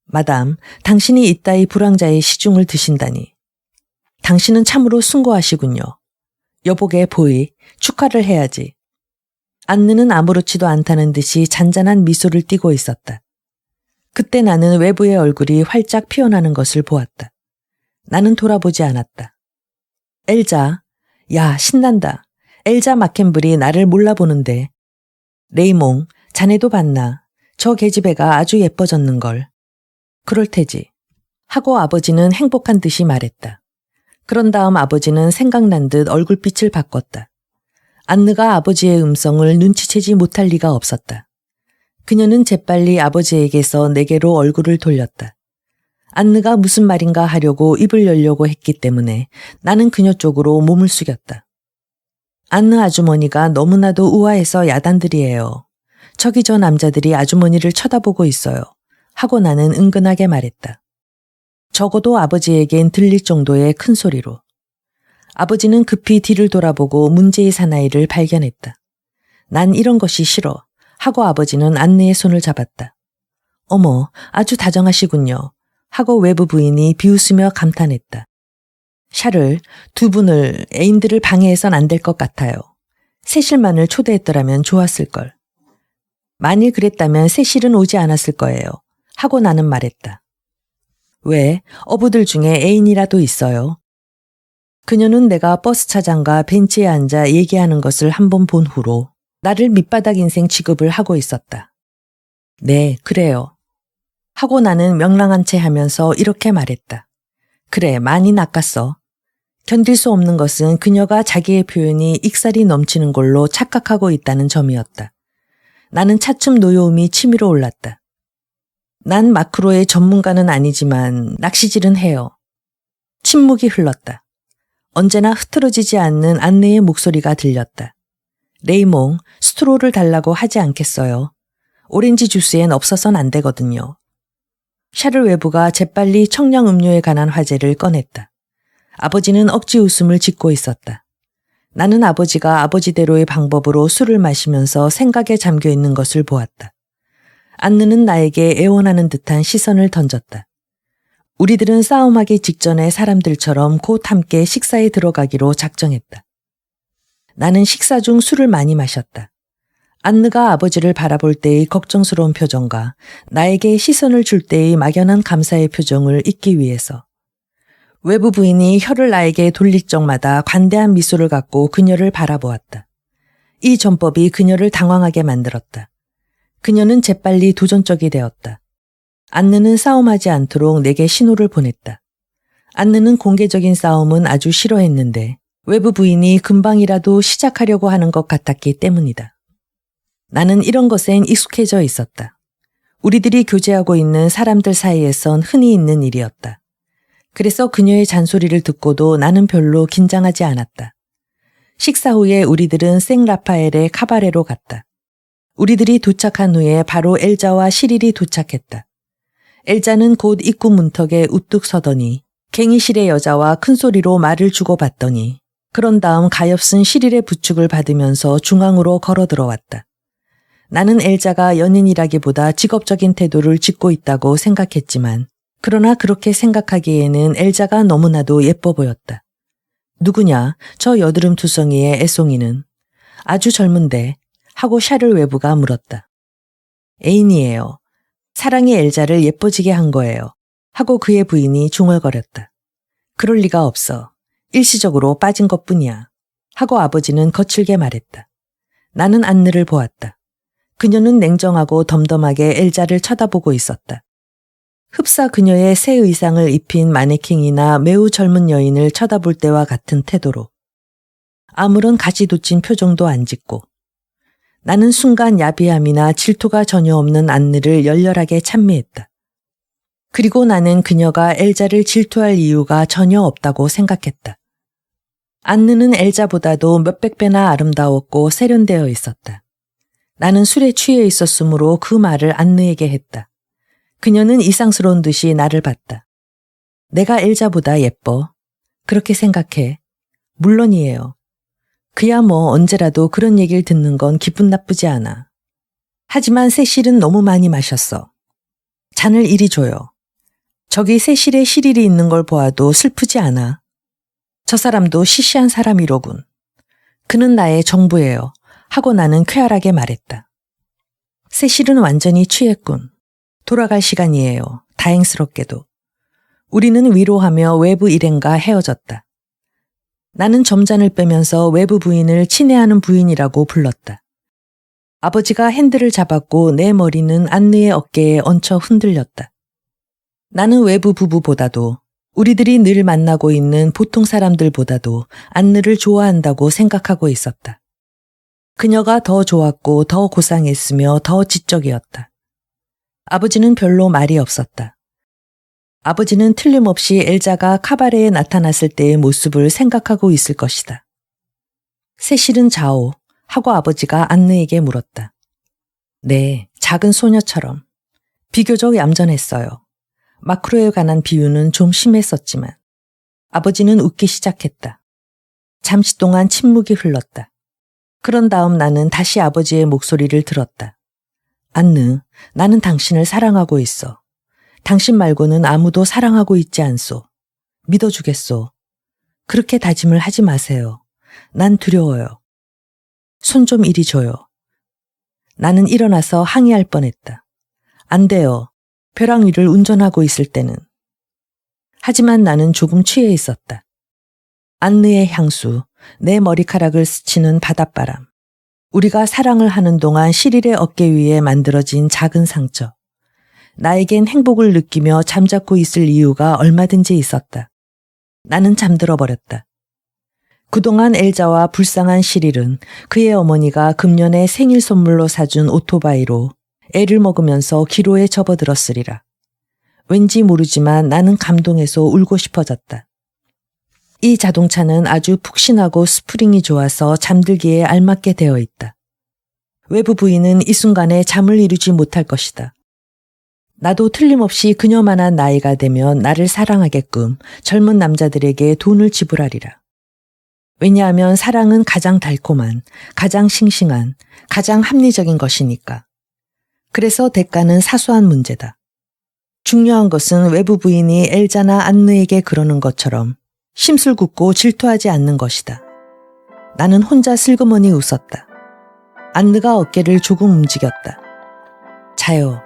마담, 당신이 이따위 불황자의 시중을 드신다니. 당신은 참으로 숭고하시군요. 여보게 보이, 축하를 해야지. 안느는 아무렇지도 않다는 듯이 잔잔한 미소를 띠고 있었다. 그때 나는 웨브의 얼굴이 활짝 피어나는 것을 보았다. 나는 돌아보지 않았다. 엘자, 야, 신난다. 엘자 마켄블이 나를 몰라보는데. 레이몽, 자네도 봤나? 저 계집애가 아주 예뻐졌는걸. 그럴 테지. 하고 아버지는 행복한 듯이 말했다. 그런 다음 아버지는 생각난 듯 얼굴빛을 바꿨다. 안느가 아버지의 음성을 눈치채지 못할 리가 없었다. 그녀는 재빨리 아버지에게서 내게로 얼굴을 돌렸다. 안느가 무슨 말인가 하려고 입을 열려고 했기 때문에 나는 그녀 쪽으로 몸을 숙였다. 안느 아주머니가 너무나도 우아해서 야단들이에요. 저기 저 남자들이 아주머니를 쳐다보고 있어요. 하고 나는 은근하게 말했다. 적어도 아버지에겐 들릴 정도의 큰 소리로. 아버지는 급히 뒤를 돌아보고 문제의 사나이를 발견했다. 난 이런 것이 싫어. 하고 아버지는 안느의 손을 잡았다. 어머, 아주 다정하시군요. 하고 웨브 부인이 비웃으며 감탄했다. 샤를, 두 분을, 애인들을 방해해선 안 될 것 같아요. 세실만을 초대했더라면 좋았을걸. 만일 그랬다면 세실은 오지 않았을 거예요. 하고 나는 말했다. 왜? 어부들 중에 애인이라도 있어요. 그녀는 내가 버스 차장과 벤치에 앉아 얘기하는 것을 한번 본 후로 나를 밑바닥 인생 취급을 하고 있었다. 네, 그래요. 하고 나는 명랑한 채 하면서 이렇게 말했다. 그래, 많이 낚았어. 견딜 수 없는 것은 그녀가 자기의 표현이 익살이 넘치는 걸로 착각하고 있다는 점이었다. 나는 차츰 노여움이 치밀어 올랐다. 난 마크로의 전문가는 아니지만 낚시질은 해요. 침묵이 흘렀다. 언제나 흐트러지지 않는 안느의 목소리가 들렸다. 레이몽, 스트로를 달라고 하지 않겠어요. 오렌지 주스엔 없어선 안 되거든요. 샤를 웨브가 재빨리 청량 음료에 관한 화제를 꺼냈다. 아버지는 억지 웃음을 짓고 있었다. 나는 아버지가 아버지대로의 방법으로 술을 마시면서 생각에 잠겨 있는 것을 보았다. 안느는 나에게 애원하는 듯한 시선을 던졌다. 우리들은 싸움하기 직전의 사람들처럼 곧 함께 식사에 들어가기로 작정했다. 나는 식사 중 술을 많이 마셨다. 안느가 아버지를 바라볼 때의 걱정스러운 표정과 나에게 시선을 줄 때의 막연한 감사의 표정을 잊기 위해서. 외부 부인이 혀를 나에게 돌릴 적마다 관대한 미소를 갖고 그녀를 바라보았다. 이 전법이 그녀를 당황하게 만들었다. 그녀는 재빨리 도전적이 되었다. 안느는 싸움하지 않도록 내게 신호를 보냈다. 안느는 공개적인 싸움은 아주 싫어했는데 외부 부인이 금방이라도 시작하려고 하는 것 같았기 때문이다. 나는 이런 것엔 익숙해져 있었다. 우리들이 교제하고 있는 사람들 사이에선 흔히 있는 일이었다. 그래서 그녀의 잔소리를 듣고도 나는 별로 긴장하지 않았다. 식사 후에 우리들은 생라파엘의 카바레로 갔다. 우리들이 도착한 후에 바로 엘자와 시릴이 도착했다. 엘자는 곧 입구 문턱에 우뚝 서더니 갱이실의 여자와 큰 소리로 말을 주고받더니 그런 다음 가엾은 시릴의 부축을 받으면서 중앙으로 걸어 들어왔다. 나는 엘자가 연인이라기보다 직업적인 태도를 짓고 있다고 생각했지만 그러나 그렇게 생각하기에는 엘자가 너무나도 예뻐 보였다. 누구냐? 저 여드름 투성이의 애송이는. 아주 젊은데 하고 샤를 외부가 물었다. 애인이에요. 사랑이 엘자를 예뻐지게 한 거예요. 하고 그의 부인이 중얼거렸다. 그럴 리가 없어. 일시적으로 빠진 것뿐이야. 하고 아버지는 거칠게 말했다. 나는 안느를 보았다. 그녀는 냉정하고 덤덤하게 엘자를 쳐다보고 있었다. 흡사 그녀의 새 의상을 입힌 마네킹이나 매우 젊은 여인을 쳐다볼 때와 같은 태도로. 아무런 가시돋친 표정도 안 짓고. 나는 순간 야비함이나 질투가 전혀 없는 안느를 열렬하게 찬미했다. 그리고 나는 그녀가 엘자를 질투할 이유가 전혀 없다고 생각했다. 안느는 엘자보다도 몇백 배나 아름다웠고 세련되어 있었다. 나는 술에 취해 있었으므로 그 말을 안느에게 했다. 그녀는 이상스러운 듯이 나를 봤다. 내가 엘자보다 예뻐. 그렇게 생각해. 물론이에요. 그야 뭐 언제라도 그런 얘기를 듣는 건 기분 나쁘지 않아. 하지만 세실은 너무 많이 마셨어. 잔을 이리 줘요. 저기 세실에 시릴이 있는 걸 보아도 슬프지 않아. 저 사람도 시시한 사람이로군. 그는 나의 정부예요. 하고 나는 쾌활하게 말했다. 세실은 완전히 취했군. 돌아갈 시간이에요. 다행스럽게도. 우리는 위로하며 외부 일행과 헤어졌다. 나는 점잔을 빼면서 외부 부인을 친애하는 부인이라고 불렀다. 아버지가 핸들을 잡았고 내 머리는 안느의 어깨에 얹혀 흔들렸다. 나는 외부 부부보다도 우리들이 늘 만나고 있는 보통 사람들보다도 안느를 좋아한다고 생각하고 있었다. 그녀가 더 좋았고 더 고상했으며 더 지적이었다. 아버지는 별로 말이 없었다. 아버지는 틀림없이 엘자가 카바레에 나타났을 때의 모습을 생각하고 있을 것이다. 세실은 자오 하고 아버지가 안느에게 물었다. 네, 작은 소녀처럼. 비교적 얌전했어요. 마크로에 관한 비유는 좀 심했었지만 아버지는 웃기 시작했다. 잠시 동안 침묵이 흘렀다. 그런 다음 나는 다시 아버지의 목소리를 들었다. 안느, 나는 당신을 사랑하고 있어. 당신 말고는 아무도 사랑하고 있지 않소. 믿어주겠소. 그렇게 다짐을 하지 마세요. 난 두려워요. 손 좀 이리 줘요. 나는 일어나서 항의할 뻔했다. 안 돼요. 벼랑 위를 운전하고 있을 때는. 하지만 나는 조금 취해 있었다. 안느의 향수, 내 머리카락을 스치는 바닷바람, 우리가 사랑을 하는 동안 시릴의 어깨 위에 만들어진 작은 상처. 나에겐 행복을 느끼며 잠자코 있을 이유가 얼마든지 있었다. 나는 잠들어 버렸다. 그동안 엘자와 불쌍한 시릴은 그의 어머니가 금년에 생일 선물로 사준 오토바이로 애를 먹으면서 기로에 접어들었으리라. 왠지 모르지만 나는 감동해서 울고 싶어졌다. 이 자동차는 아주 푹신하고 스프링이 좋아서 잠들기에 알맞게 되어 있다. 외부 부인은 이 순간에 잠을 이루지 못할 것이다. 나도 틀림없이 그녀만한 나이가 되면 나를 사랑하게끔 젊은 남자들에게 돈을 지불하리라. 왜냐하면 사랑은 가장 달콤한, 가장 싱싱한, 가장 합리적인 것이니까. 그래서 대가는 사소한 문제다. 중요한 것은 외부 부인이 엘자나 안느에게 그러는 것처럼 심술궂고 질투하지 않는 것이다. 나는 혼자 슬그머니 웃었다. 안느가 어깨를 조금 움직였다. 자요.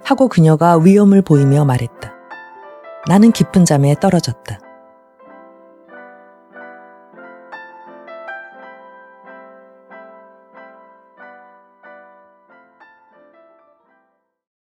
하고 그녀가 위험을 보이며 말했다. 나는 깊은 잠에 떨어졌다.